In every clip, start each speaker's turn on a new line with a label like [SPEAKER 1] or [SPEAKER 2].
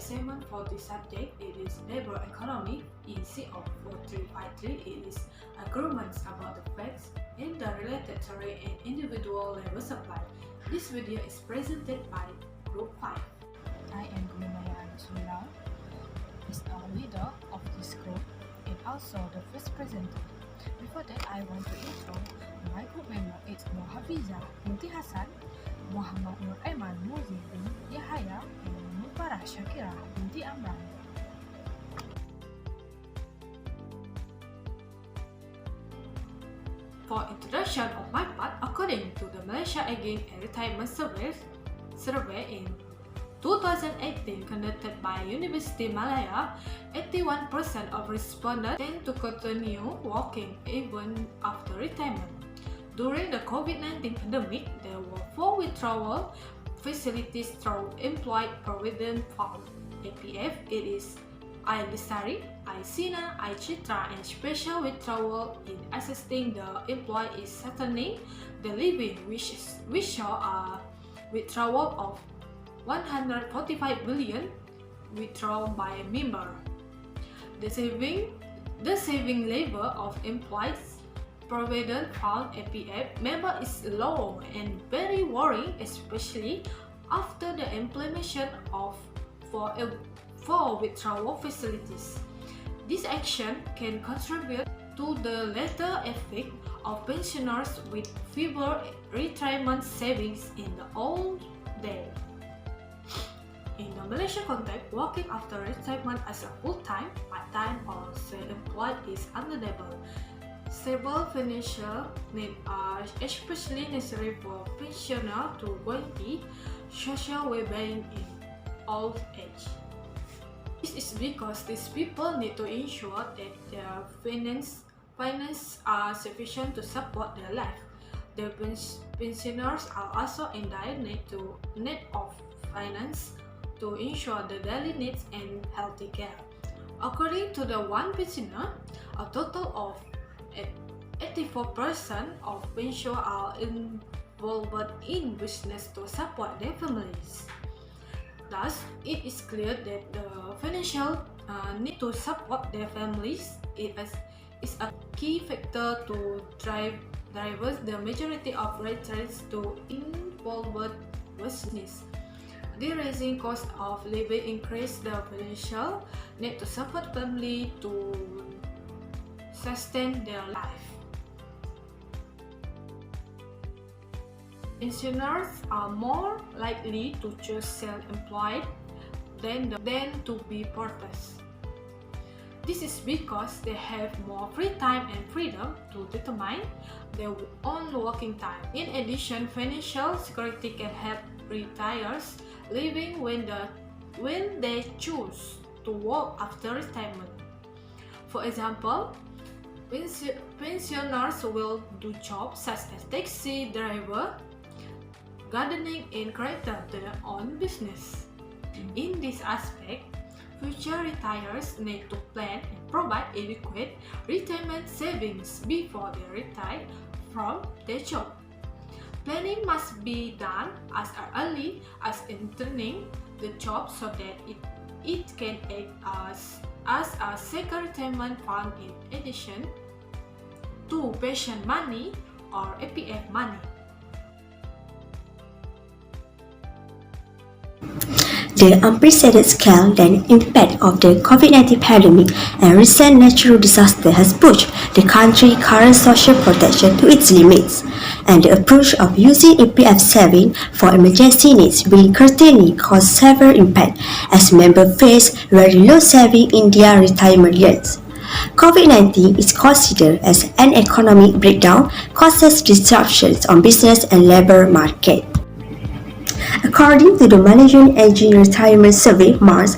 [SPEAKER 1] assignment for this subject it is labor economy. In CO4353 it is arguments about the facts in the related theory and individual labor supply. This video is presented by Group 5.
[SPEAKER 2] I am Grimaya Anusula, is a leader of this group and also the first presenter. Before that, I want to intro my group member. It's Mohafiza Binti Hasan, Muhammad Nur Aiman Muzi bin Yahaya, and Mufarah Shakira Binti Amran.
[SPEAKER 1] For introduction of my part, according to the Malaysia Again Retirement Survey in 2018 conducted by University Malaya, 81% of respondents tend to continue working even after retirement. During the COVID-19 pandemic, there were 4 withdrawal facilities through Employee Provident Fund (APF). It is iLestari, iSina, iCitra, and special withdrawal in assisting the employee is settling the living, which show a withdrawal of 145 billion withdrawn by a member. The saving level of Employees Provident Fund (APF) member is low and very worrying, especially after the implementation of four withdrawal facilities. This action can contribute to the later effect of pensioners with fewer retirement savings in the old days. In the Malaysia context, working after retirement as a full-time, part-time, or self-employed is understandable. Stable financial needs are especially necessary for pensioners to guarantee social well-being in old age. This is because these people need to ensure that their finances are sufficient to support their life. The pensioners are also in dire need of finance to ensure the daily needs and healthy care. According to the one pensioner, a total of 84% of pensioners are involved in business to support their families. Thus, it is clear that the financial need to support their families is a key factor to drive the majority of retirees to involved business. The rising cost of living increase the financial need to support family to sustain their life. Pensioners are more likely to choose self-employed than to be porters. This is because they have more free time and freedom to determine their own working time. In addition, financial security can help retirees living when they choose to work after retirement. For example, pensioners will do jobs such as taxi driver, gardening, and create their own business. In this aspect, future retirees need to plan and provide adequate retirement savings before they retire from their job. Planning must be done as early as entering the job so that it can act as a second retirement fund in addition to pension money or APF money.
[SPEAKER 3] The unprecedented scale and impact of the COVID-19 pandemic and recent natural disaster has pushed the country's current social protection to its limits, and the approach of using APF saving for emergency needs will certainly cause severe impact as members face very low saving in their retirement years. COVID-19 is considered as an economic breakdown, causes disruptions on business and labor market. According to the Malaysian Aging Retirement Survey, March,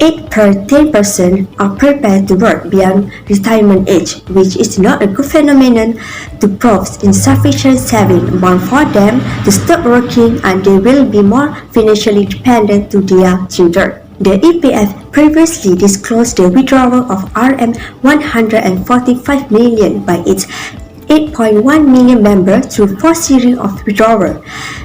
[SPEAKER 3] 8 per 10% are prepared to work beyond retirement age, which is not a good phenomenon to prove insufficient saving amount for them to stop working, and they will be more financially dependent to their children. The EPF previously disclosed the withdrawal of RM 145 million by its 8.1 million members through 4 series of withdrawal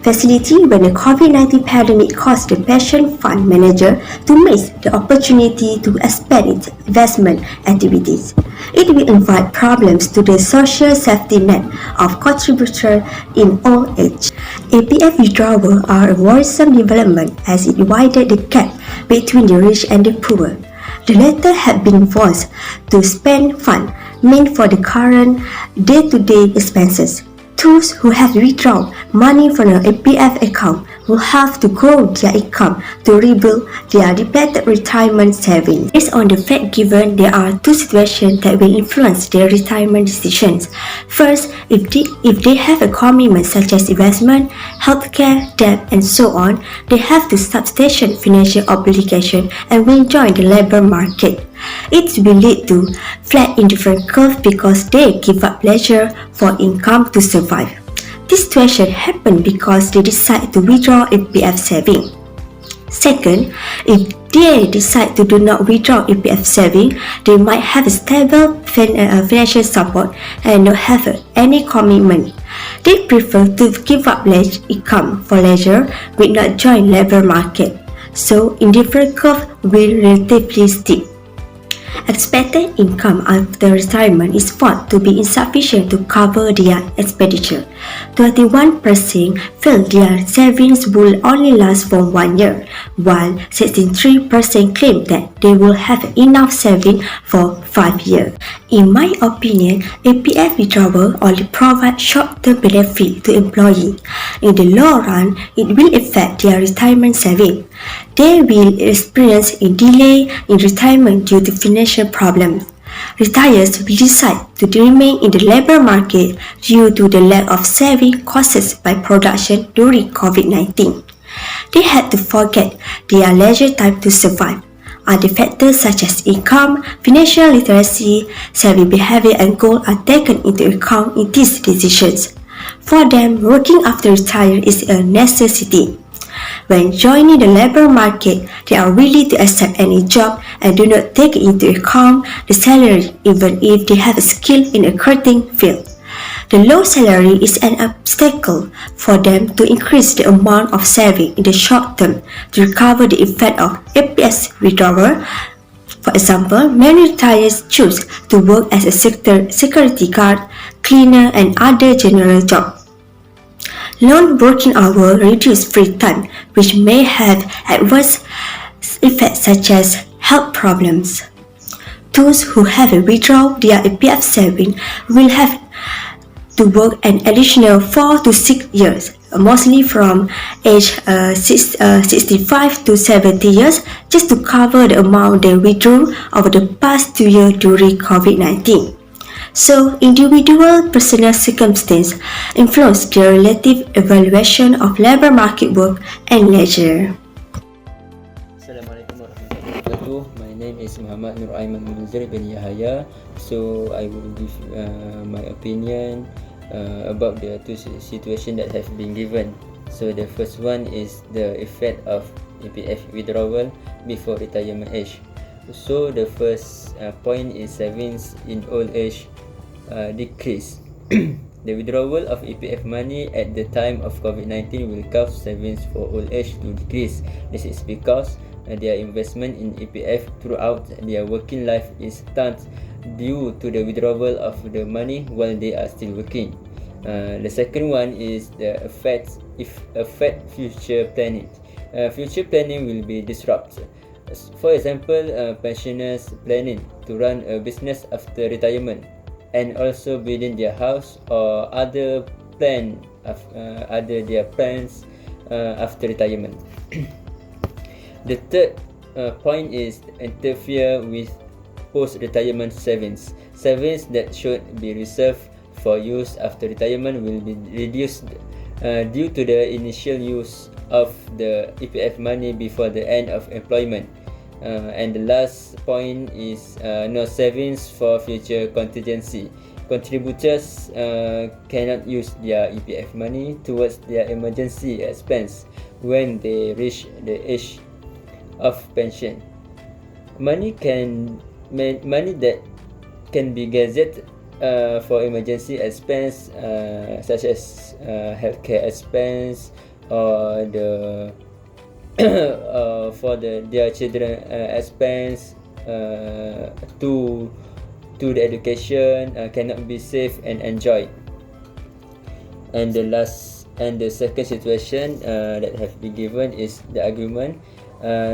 [SPEAKER 3] facility when the COVID-19 pandemic caused the pension fund manager to miss the opportunity to expand its investment activities. It will invite problems to the social safety net of contributors in old age. APF withdrawals are a worrisome development as it widened the gap between the rich and the poor. The latter have been forced to spend funds meant for the current day-to-day expenses. Those who have withdrawn money from an APF account will have to grow their income to rebuild their depleted retirement savings. Based on the fact given, there are two situations that will influence their retirement decisions. First, if they have a commitment such as investment, healthcare, debt, and so on, they have to substantial financial obligation and will join the labor market. It will lead to flat indifferent curve because they give up leisure for income to survive. This situation happened because they decide to withdraw APF saving. Second, if they decide to do not withdraw APF saving, they might have a stable financial support and not have any commitment. They prefer to give up income for leisure but not join labor market. So, indifferent curve will relatively steep. Expected income after retirement is thought to be insufficient to cover their expenditure. 21% feel their savings will only last for 1 year, while 63% claim that they will have enough savings for 5 years. In my opinion, APF withdrawal only provides short-term benefit to employees. In the long run, it will affect their retirement savings. They will experience a delay in retirement due to financial problems. Retirees will decide to remain in the labor market due to the lack of saving caused by production during COVID-19. They had to forget their leisure time to survive. Other factors such as income, financial literacy, saving behavior, and goals are taken into account in these decisions. For them, working after retire is a necessity. When joining the labor market, they are willing to accept any job and do not take into account the salary even if they have a skill in a certain field. The low salary is an obstacle for them to increase the amount of saving in the short term to recover the effect of APF withdrawal. For example, many retirees choose to work as a security guard, cleaner, and other general jobs. Long working hours reduce free time, which may have adverse effects such as health problems. Those who have withdrawn their APF saving will have to work an additional 4 to 6 years, mostly from age 65 to 70 years, just to cover the amount they withdrew over the past 2 years during COVID-19. So, individual personal circumstances influence the relative evaluation of labor market work and leisure.
[SPEAKER 4] Assalamualaikum warahmatullahi wabarakatuh. My name is Muhammad Nur Aiman Munzir bin Yahaya. So I will give my opinion about the two situations that have been given. So the first one is the effect of APF withdrawal before retirement age. So the first point is savings in old age decrease. The withdrawal of APF money at the time of COVID-19 will cause savings for old age to decrease. This is because their investment in APF throughout their working life is stunted due to the withdrawal of the money while they are still working. The second one is the affect future planning. Future planning will be disrupted. For example, pensioners planning to run a business after retirement and also building their house or other their plans after retirement. The third point is interfere with post-retirement savings. Savings that should be reserved for use after retirement will be reduced due to the initial use of the APF money before the end of employment. And the last point is no savings for future contingency. Contributors cannot use their EPF money towards their emergency expense when they reach the age of pension. Money that can be gazetted for emergency expense such as healthcare expense or for their children expense to the education cannot be saved and enjoyed. And the second situation that have been given is the argument.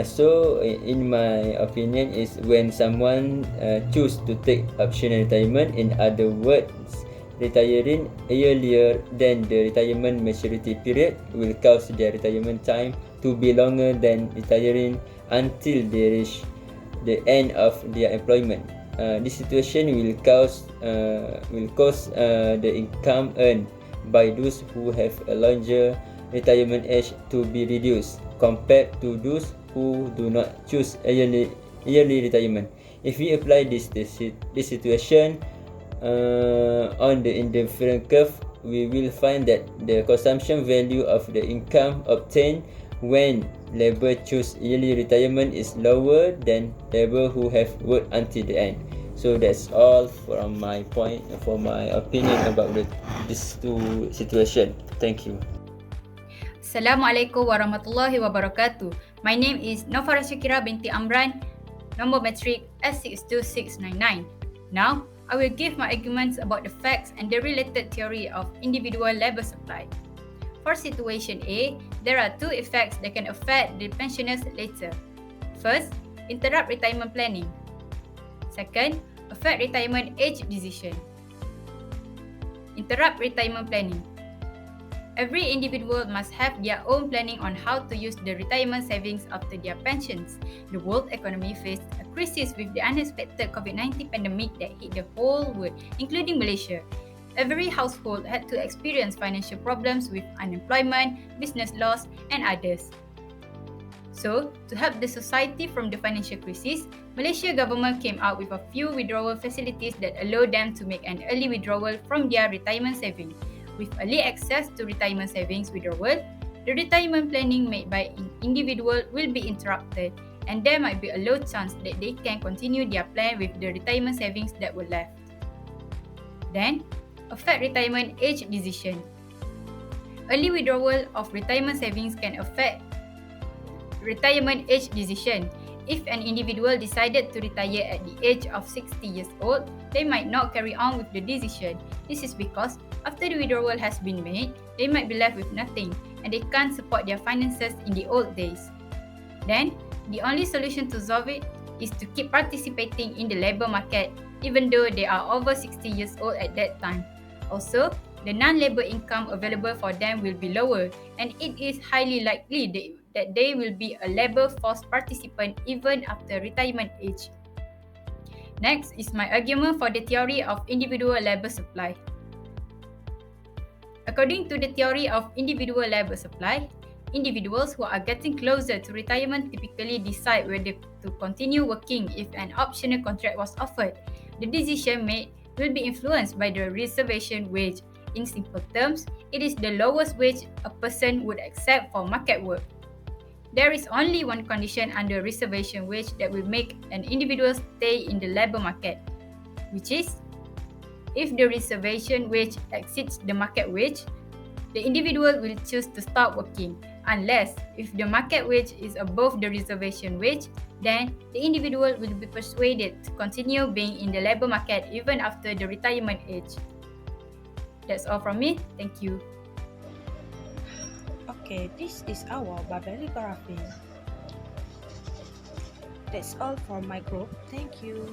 [SPEAKER 4] So in my opinion is when someone choose to take optional retirement, in other words retiring earlier than the retirement maturity period, will cause their retirement time to be longer than retiring until they reach the end of their employment. This situation will cause the income earned by those who have a longer retirement age to be reduced compared to those who do not choose early retirement. If we apply this situation on the indifferent curve, we will find that the consumption value of the income obtained when labor choose early retirement is lower than labor who have worked until the end. So that's all from my point, for my opinion about these two situation. Thank you.
[SPEAKER 5] Assalamualaikum warahmatullahi wabarakatuh. My name is Nofara Shakira binti Amran, number metric S62699. Now, I will give my arguments about the facts and the related theory of individual labor supply. For situation A, there are two effects that can affect the pensioners later. First, interrupt retirement planning. Second, affect retirement age decision. Interrupt retirement planning. Every individual must have their own planning on how to use the retirement savings after their pensions. The world economy faced a crisis with the unexpected COVID-19 pandemic that hit the whole world, including Malaysia. Every household had to experience financial problems with unemployment, business loss, and others. So, to help the society from the financial crisis, Malaysia government came out with a few withdrawal facilities that allow them to make an early withdrawal from their retirement savings. With early access to retirement savings withdrawal, the retirement planning made by an individual will be interrupted, and there might be a low chance that they can continue their plan with the retirement savings that were left. Then, affect retirement age decision. Early withdrawal of retirement savings can affect retirement age decision. If an individual decided to retire at the age of 60 years old, they might not carry on with the decision. This is because after the withdrawal has been made, they might be left with nothing and they can't support their finances in the old days. Then, the only solution to solve it is to keep participating in the labor market even though they are over 60 years old at that time. Also, the non-labor income available for them will be lower, and it is highly likely that they will be a labor force participant even after retirement age. Next is my argument for the theory of individual labor supply. According to the theory of individual labor supply, individuals who are getting closer to retirement typically decide whether to continue working if an optional contract was offered. The decision made will be influenced by the reservation wage. In simple terms, it is the lowest wage a person would accept for market work. There is only one condition under reservation wage that will make an individual stay in the labor market, which is if the reservation wage exceeds the market wage, the individual will choose to stop working. Unless if the market wage is above the reservation wage, then the individual will be persuaded to continue being in the labor market even after the retirement age. That's all from me. Thank you.
[SPEAKER 2] Okay, this is our bibliography. That's all from my group. Thank you.